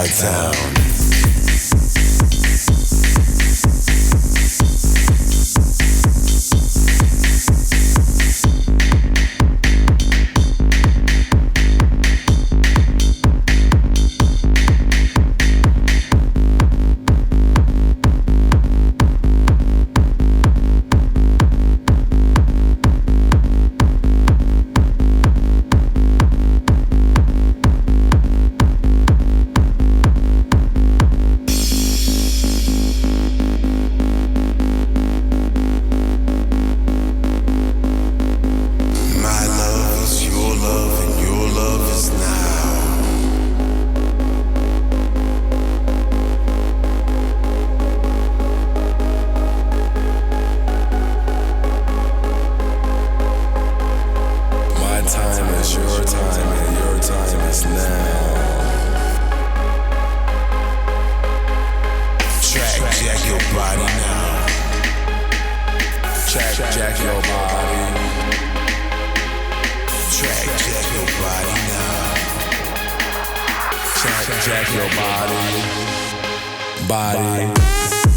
Chi-Town. Your time and your time is now. Track jack your body now. Track jack your body. Track jack your body now. Track jack your body. Body.